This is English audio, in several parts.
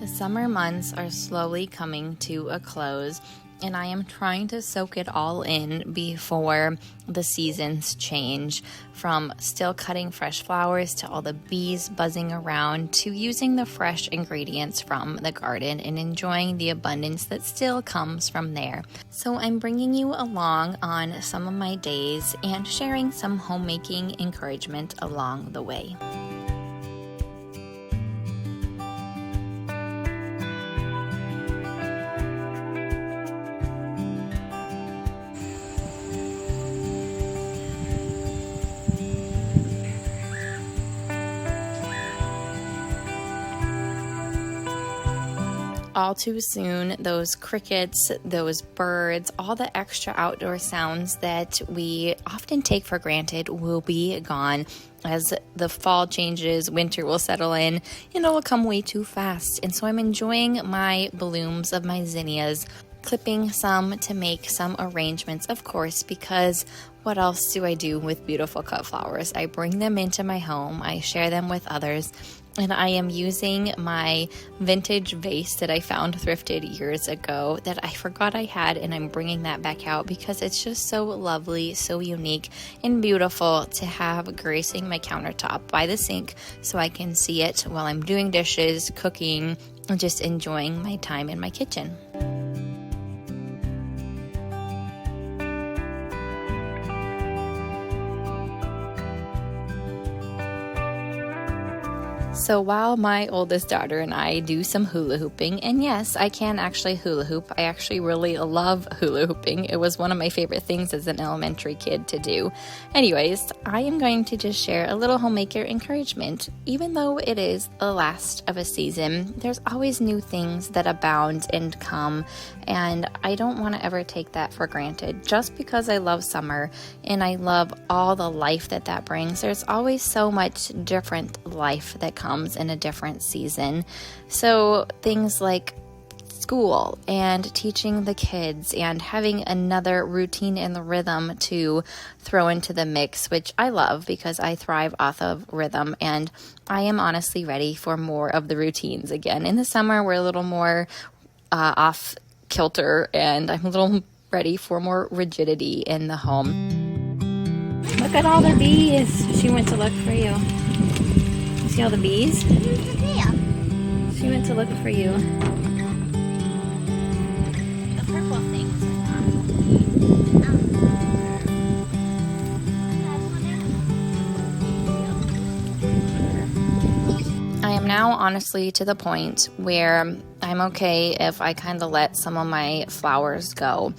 The summer months are slowly coming to a close, and I am trying to soak it all in before the seasons change. From still cutting fresh flowers to all the bees buzzing around to using the fresh ingredients from the garden and enjoying the abundance that still comes from there. So I'm bringing you along on some of my days and sharing some homemaking encouragement along the way. All too soon, those crickets, those birds, all the extra outdoor sounds that we often take for granted will be gone. As the fall changes, winter will settle in, and it will come way too fast. And so I'm enjoying my blooms of my zinnias, clipping some to make some arrangements, of course, because what else do I do with beautiful cut flowers? I bring them into my home, I share them with others, and I am using my vintage vase that I found thrifted years ago that I forgot I had, and I'm bringing that back out because it's just so lovely, so unique, and beautiful to have gracing my countertop by the sink so I can see it while I'm doing dishes, cooking, and just enjoying my time in my kitchen. So while my oldest daughter and I do some hula hooping, and yes, I can actually hula hoop. I actually really love hula hooping. It was one of my favorite things as an elementary kid to do. Anyways, I am going to just share a little homemaker encouragement. Even though it is the last of a season, there's always new things that abound and come, and I don't want to ever take that for granted. Just because I love summer and I love all the life that brings, there's always so much different life that comes in a different season. So things like school and teaching the kids and having another routine and the rhythm to throw into the mix, which I love because I thrive off of rhythm, and I am honestly ready for more of the routines again. In the summer, we're a little more off kilter, and I'm a little ready for more rigidity in the home. Look at all the bees. She went to look for you. See all the bees? Yeah. She went to look for you. The purple things. I am now honestly to the point where I'm okay if I kind of let some of my flowers go.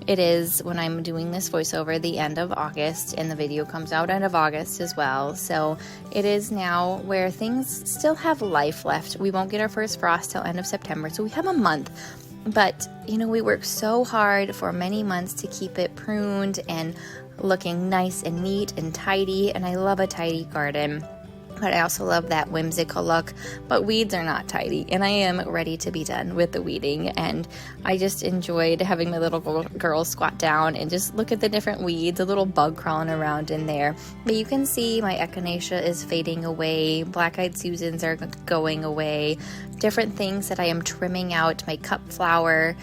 It is, when I'm doing this voiceover, the end of August, and the video comes out end of August as well. So it is now where things still have life left. We won't get our first frost till end of September, so we have a month. But, we work so hard for many months to keep it pruned and looking nice and neat and tidy, and I love a tidy garden. But I also love that whimsical look. But weeds are not tidy, and I am ready to be done with the weeding. And I just enjoyed having my little girl squat down and just look at the different weeds, a little bug crawling around in there. But you can see my echinacea is fading away. Black-eyed Susans are going away. Different things that I am trimming out. My cut flower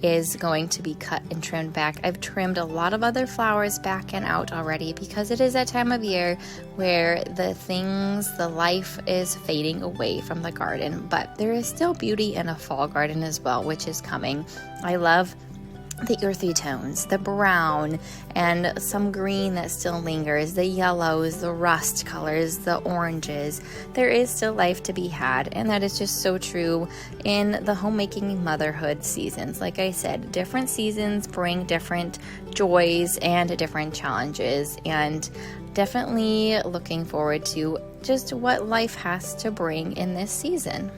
is going to be cut and trimmed back. I've trimmed a lot of other flowers back and out already because it is that time of year where the life is fading away from the garden, but there is still beauty in a fall garden as well, which is coming. I love the earthy tones, the brown and some green that still lingers, the yellows, the rust colors, the oranges. There is still life to be had, and that is just so true in the homemaking motherhood seasons. Like I said, different seasons bring different joys and different challenges, and definitely looking forward to just what life has to bring in this season.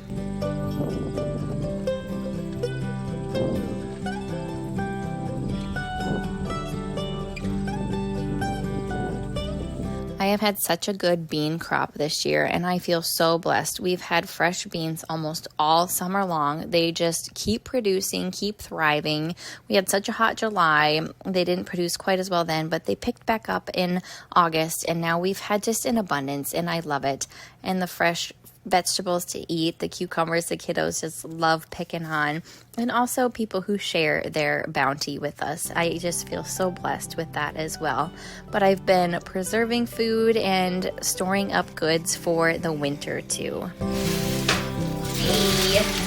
I have had such a good bean crop this year, and I feel so blessed. We've had fresh beans almost all summer long. They just keep producing, keep thriving. We had such a hot July. They didn't produce quite as well then, but they picked back up in August, and now we've had just an abundance, and I love it. And the fresh vegetables to eat, the cucumbers the kiddos just love picking on, and also people who share their bounty with us. I just feel so blessed with that as well. But I've been preserving food and storing up goods for the winter too. Hey.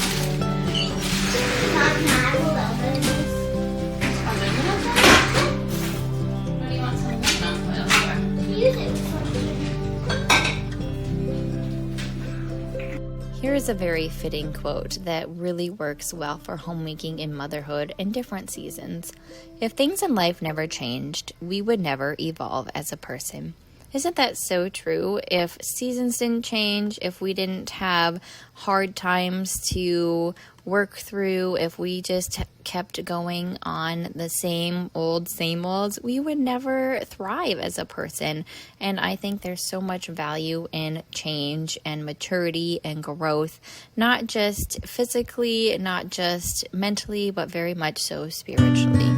Here is a very fitting quote that really works well for homemaking and motherhood in different seasons. If things in life never changed, we would never evolve as a person. Isn't that so true? If seasons didn't change, if we didn't have hard times to work through, if we just kept going on the same olds, we would never thrive as a person. And I think there's so much value in change and maturity and growth, not just physically, not just mentally, but very much so spiritually.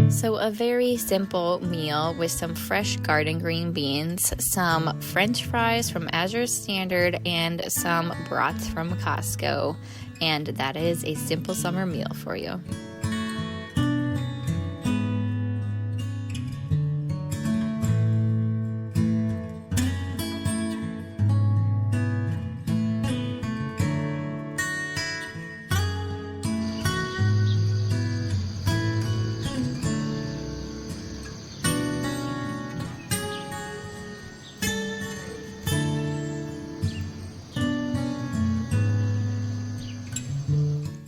So a very simple meal with some fresh garden green beans, some French fries from Azure Standard, and some brats from Costco. And that is a simple summer meal for you.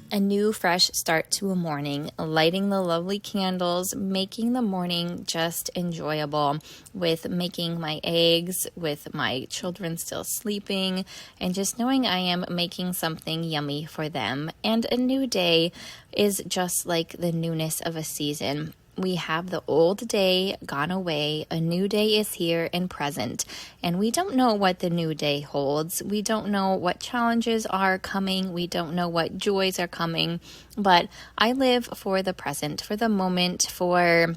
A new fresh start to a morning, lighting the lovely candles, making the morning just enjoyable with making my eggs, with my children still sleeping, and just knowing I am making something yummy for them. And a new day is just like the newness of a season. We have the old day gone away, a new day is here and present, and we don't know what the new day holds. We don't know what challenges are coming. We don't know what joys are coming, but I live for the present, for the moment, for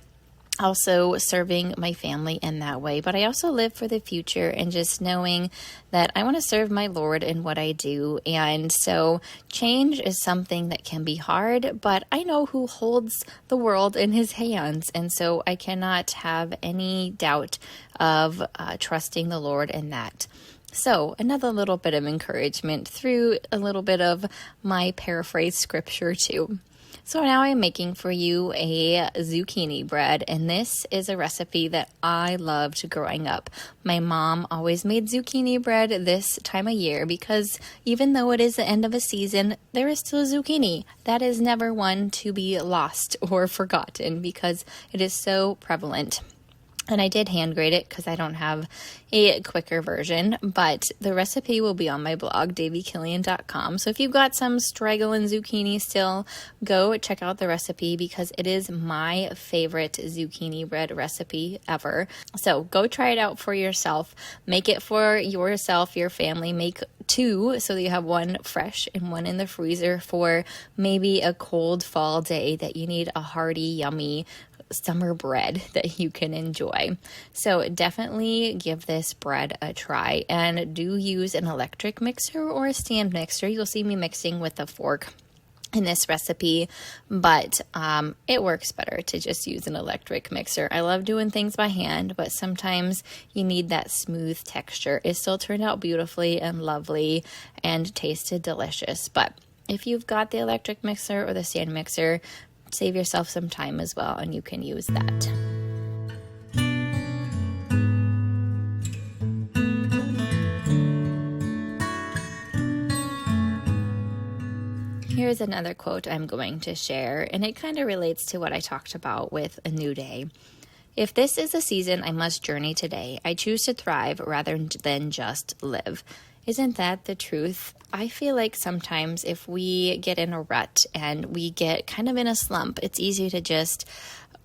also serving my family in that way. But I also live for the future and just knowing that I want to serve my Lord in what I do. And so change is something that can be hard, but I know who holds the world in his hands. And so I cannot have any doubt of trusting the Lord in that. So another little bit of encouragement through a little bit of my paraphrased scripture too. So now I'm making for you a zucchini bread, and this is a recipe that I loved growing up. My mom always made zucchini bread this time of year because even though it is the end of a season, there is still zucchini. That is never one to be lost or forgotten because it is so prevalent. And I did hand grate it because I don't have a quicker version, but the recipe will be on my blog, daviekillian.com. So if you've got some straggling zucchini still, go check out the recipe because it is my favorite zucchini bread recipe ever. So go try it out for yourself. Make it for yourself, your family. Make two so that you have one fresh and one in the freezer for maybe a cold fall day that you need a hearty, yummy summer bread that you can enjoy. So definitely give this bread a try and do use an electric mixer or a stand mixer. You'll see me mixing with a fork in this recipe, but it works better to just use an electric mixer. I love doing things by hand, but sometimes you need that smooth texture. It still turned out beautifully and lovely and tasted delicious, but if you've got the electric mixer or the stand mixer, save yourself some time as well, and you can use that. Here's another quote I'm going to share, and it kind of relates to what I talked about with a new day. If this is a season I must journey today, I choose to thrive rather than just live. Isn't that the truth? I feel like sometimes if we get in a rut and we get kind of in a slump, it's easy to just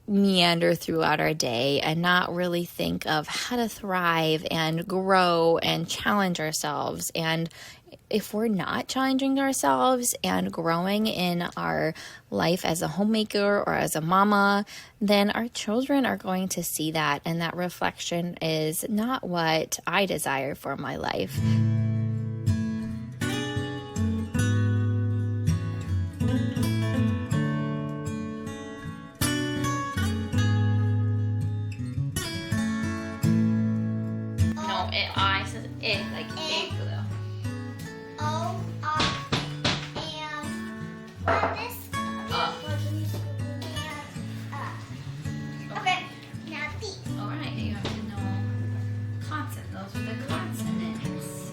meander throughout our day and not really think of how to thrive and grow and challenge ourselves and if we're not challenging ourselves and growing in our life as a homemaker or as a mama, then our children are going to see that, and that reflection is not what I desire for my life. No, I said it like igloo. Oh, and this. Okay, now these. All right, you have to know consonants. Those are the consonants.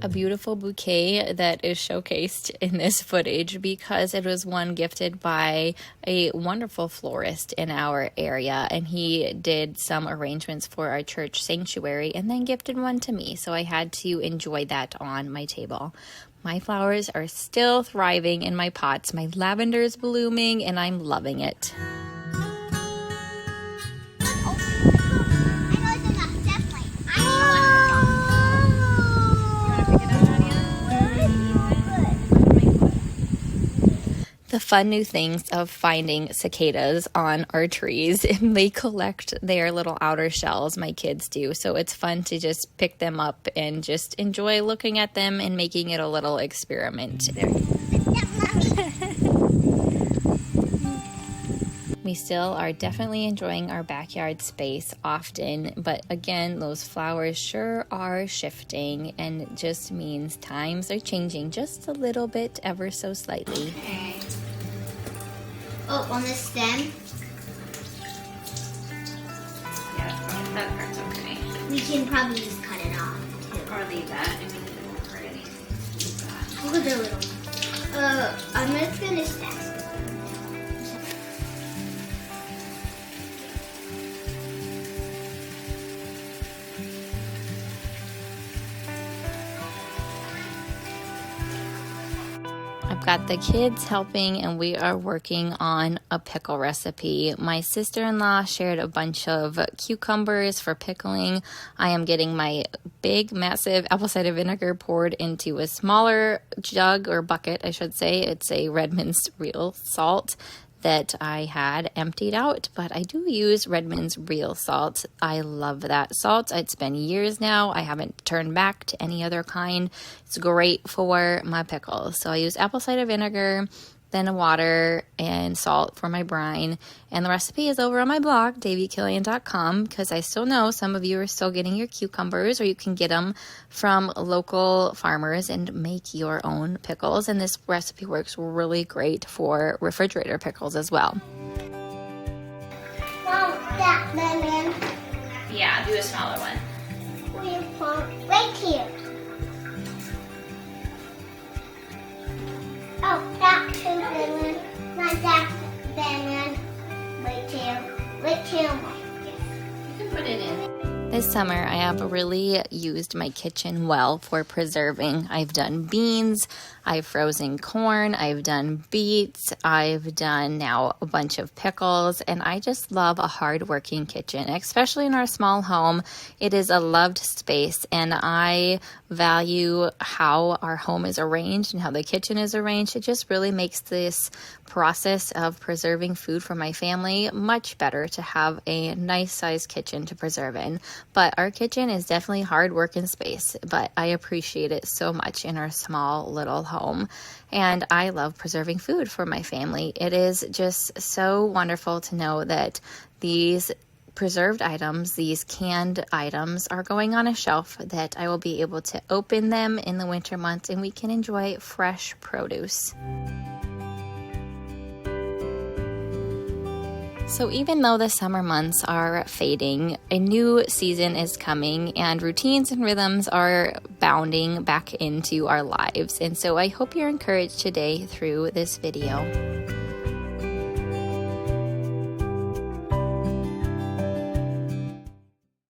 A beautiful bouquet that is showcased in this footage because it was one gifted by a wonderful florist in our area, and he did some arrangements for our church sanctuary and then gifted one to me, so I had to enjoy that on my table. My flowers are still thriving in my pots. My lavender is blooming and I'm loving it. The fun new things of finding cicadas on our trees, and they collect their little outer shells, my kids do, so it's fun to just pick them up and just enjoy looking at them and making it a little experiment. We still are definitely enjoying our backyard space often, but again, those flowers sure are shifting, and it just means times are changing just a little bit, ever so slightly. Okay. Oh, on the stem? Yeah, that part's okay. We can probably just cut it off, too. Or leave that. I mean, it won't hurt anything. Look at the little one. I'm just gonna stack. I've got the kids helping, and we are working on a pickle recipe. My sister-in-law shared a bunch of cucumbers for pickling. I am getting my big, massive apple cider vinegar poured into a smaller jug, or bucket, I should say. It's a Redmond's real salt that I had emptied out, but I do use Redmond's real salt. I love that salt. It's been years now. I haven't turned back to any other kind. It's great for my pickles. So I use apple cider vinegar, then water and salt for my brine. And the recipe is over on my blog, daviekillian.com, because I still know some of you are still getting your cucumbers, or you can get them from local farmers and make your own pickles. And this recipe works really great for refrigerator pickles as well. Mom, that lemon. Yeah, do a smaller one. We put right here. Oh, that's the lemon. Not that lemon. Right here. Right here, Mom. You can put it in. This summer, I have really used my kitchen well for preserving. I've done beans, I've frozen corn, I've done beets, I've done now a bunch of pickles, and I just love a hard-working kitchen, especially in our small home. It is a loved space, and I value how our home is arranged and how the kitchen is arranged. It just really makes this process of preserving food for my family much better to have a nice sized kitchen to preserve in. But our kitchen is definitely hard work and space, but I appreciate it so much in our small little home. And I love preserving food for my family. It is just so wonderful to know that these preserved items, these canned items, are going on a shelf that I will be able to open them in the winter months and we can enjoy fresh produce. So even though the summer months are fading, a new season is coming and routines and rhythms are bounding back into our lives. And so I hope you're encouraged today through this video.